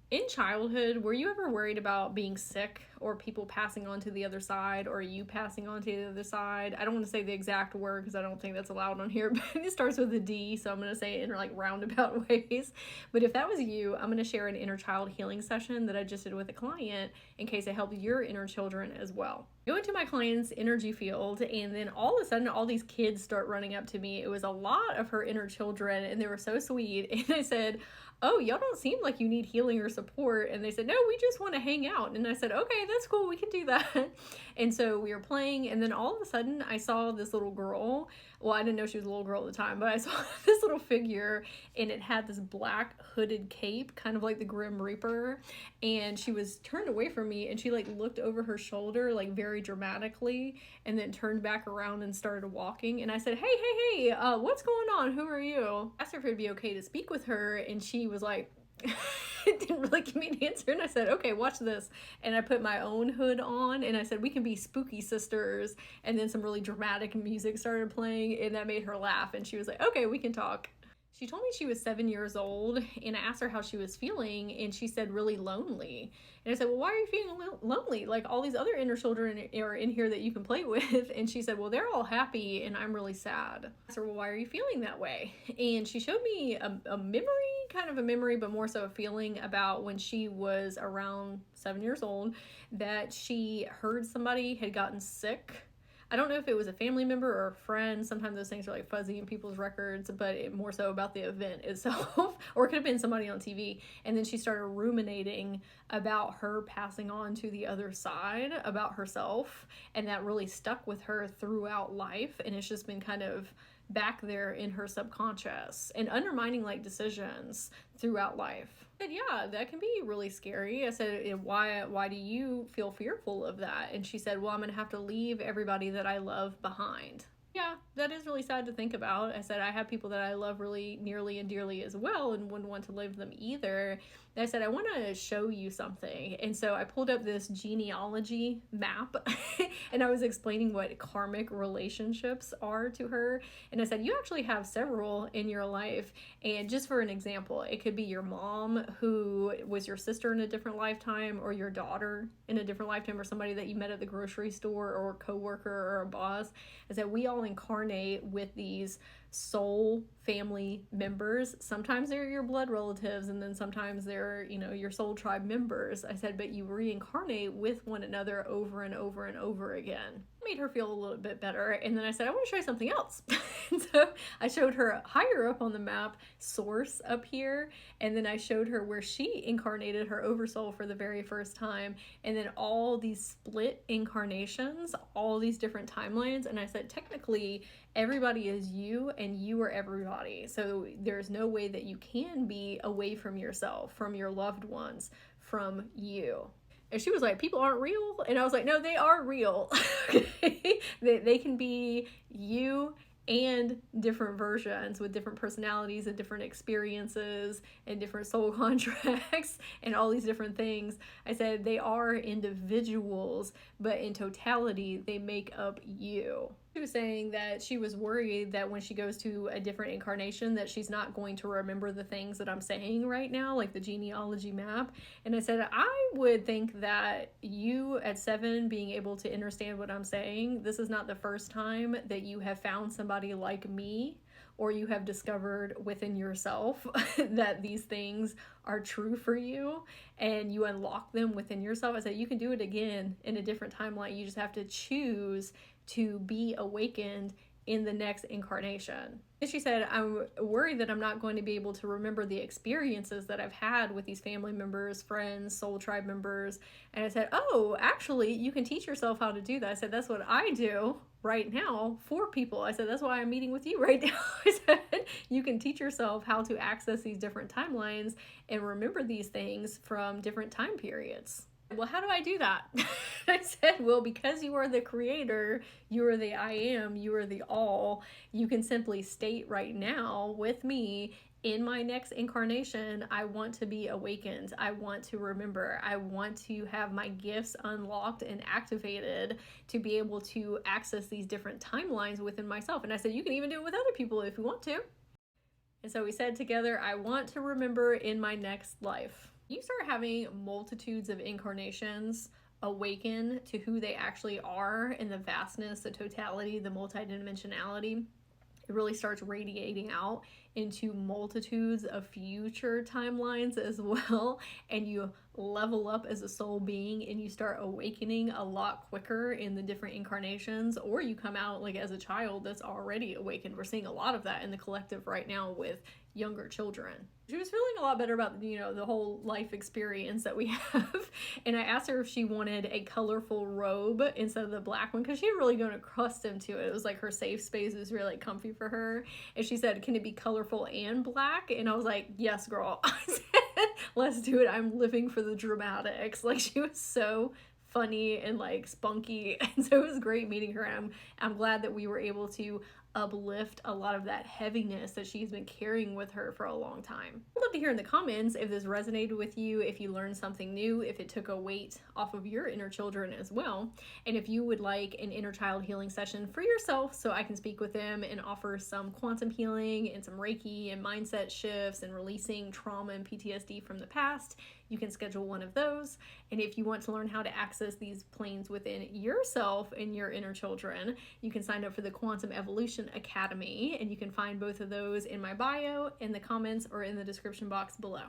In childhood, were you ever worried about being sick or people passing on to the other side or you passing on to the other side? I don't want to say the exact word because I don't think that's allowed on here, but it starts with a D, so I'm going to say it in like roundabout ways. But if that was you, I'm going to share an inner child healing session that I just did with a client in case it helped your inner children as well. Go into my client's energy field, and then all of a sudden, all these kids start running up to me. It was a lot of her inner children, and they were so sweet. And I said, "Oh, y'all don't seem like you need healing or support." And they said, "No, we just want to hang out." And I said, "Okay, that's cool. We can do that." And so we were playing, and then all of a sudden I saw this little girl. Well, I didn't know she was a little girl at the time, but I saw this little figure, and it had this black hooded cape, kind of like the Grim Reaper. And she was turned away from me, and she like looked over her shoulder, like very dramatically, and then turned back around and started walking. And I said, hey, what's going on? Who are you?" I asked her if it'd be okay to speak with her, and she was like, it didn't really give me an answer. And I said, "Okay, watch this." And I put my own hood on, and I said, "We can be spooky sisters." And then some really dramatic music started playing, and that made her laugh. And she was like, "Okay, we can talk." She told me she was 7 years old, and I asked her how she was feeling, and she said really lonely. And I said, "Well, why are you feeling lonely? Like all these other inner children are in here that you can play with." And she said, "Well, they're all happy, and I'm really sad." I asked her, "Well, why are you feeling that way?" And she showed me a memory, kind of a memory, but more so a feeling about when she was around 7 years old, that she heard somebody had gotten sick. I don't know if it was a family member or a friend. Sometimes those things are like fuzzy in people's records, but it more so about the event itself. Or it could have been somebody on TV. And then she started ruminating about her passing on to the other side, about herself. And that really stuck with her throughout life. And it's just been kind of back there in her subconscious and undermining like decisions throughout life. I said, "Yeah, that can be really scary." I said, why do you feel fearful of that?" And she said, "Well, I'm gonna have to leave everybody that I love behind." Yeah, that is really sad to think about. I said, I have people that I love really nearly and dearly as well and wouldn't want to leave them either. And I said, "I want to show you something." And so I pulled up this genealogy map and I was explaining what karmic relationships are to her. And I said, "You actually have several in your life." And just for an example, it could be your mom who was your sister in a different lifetime, or your daughter in a different lifetime, or somebody that you met at the grocery store, or a coworker or a boss. I said, we all incarnate with these soul family members. Sometimes they're your blood relatives, and then sometimes they're, your soul tribe members. I said, but you reincarnate with one another over and over and over again. It made her feel a little bit better. And then I said, "I want to show you something else." And so I showed her higher up on the map, source up here, and then I showed her where she incarnated her oversoul for the very first time, and then all these split incarnations, all these different timelines. And I said, technically everybody is you, and you are everybody. So there's no way that you can be away from yourself, from your loved ones, from you. And she was like, "People aren't real?" And I was like, "No, they are real." They can be you and different versions with different personalities and different experiences and different soul contracts and all these different things. I said they are individuals, but in totality, they make up you. She was saying that she was worried that when she goes to a different incarnation that she's not going to remember the things that I'm saying right now, like the genealogy map. And I said, I would think that you at 7 being able to understand what I'm saying, this is not the first time that you have found somebody like me, or you have discovered within yourself that these things are true for you, and you unlock them within yourself. I said, you can do it again in a different timeline. You just have to choose to be awakened in the next incarnation. And she said, "I'm worried that I'm not going to be able to remember the experiences that I've had with these family members, friends, soul tribe members." And I said, "Oh, actually, you can teach yourself how to do that." I said, "That's what I do right now for people." I said, "That's why I'm meeting with you right now." I said, "You can teach yourself how to access these different timelines and remember these things from different time periods." "Well, how do I do that?" I said, "Well, because you are the creator, you are the I am, you are the all, you can simply state right now with me, in my next incarnation, I want to be awakened. I want to remember. I want to have my gifts unlocked and activated to be able to access these different timelines within myself." And I said, "You can even do it with other people if you want to." And so we said together, "I want to remember in my next life." You start having multitudes of incarnations awaken to who they actually are and the vastness, the totality, the multidimensionality. It really starts radiating out into multitudes of future timelines as well, and you level up as a soul being and you start awakening a lot quicker in the different incarnations, or you come out like as a child that's already awakened. We're seeing a lot of that in the collective right now with younger children. She was feeling a lot better about, you know, the whole life experience that we have. And I asked her if she wanted a colorful robe instead of the black one, because she had really grown accustomed to it. It was like her safe space was really comfy for her. And she said, can it be colorful and black? And I was like, yes, girl. I said, let's do it. I'm living for the dramatics. Like, she was so funny and like spunky. And so it was great meeting her. And I'm glad that we were able to uplift a lot of that heaviness that she's been carrying with her for a long time. I'd love to hear in the comments if this resonated with you, if you learned something new, if it took a weight off of your inner children as well, and if you would like an inner child healing session for yourself so I can speak with them and offer some quantum healing and some Reiki and mindset shifts and releasing trauma and PTSD from the past, you can schedule one of those. And if you want to learn how to access these planes within yourself and your inner children, you can sign up for the Quantum Evolution Academy, and you can find both of those in my bio, in the comments, or in the description box below.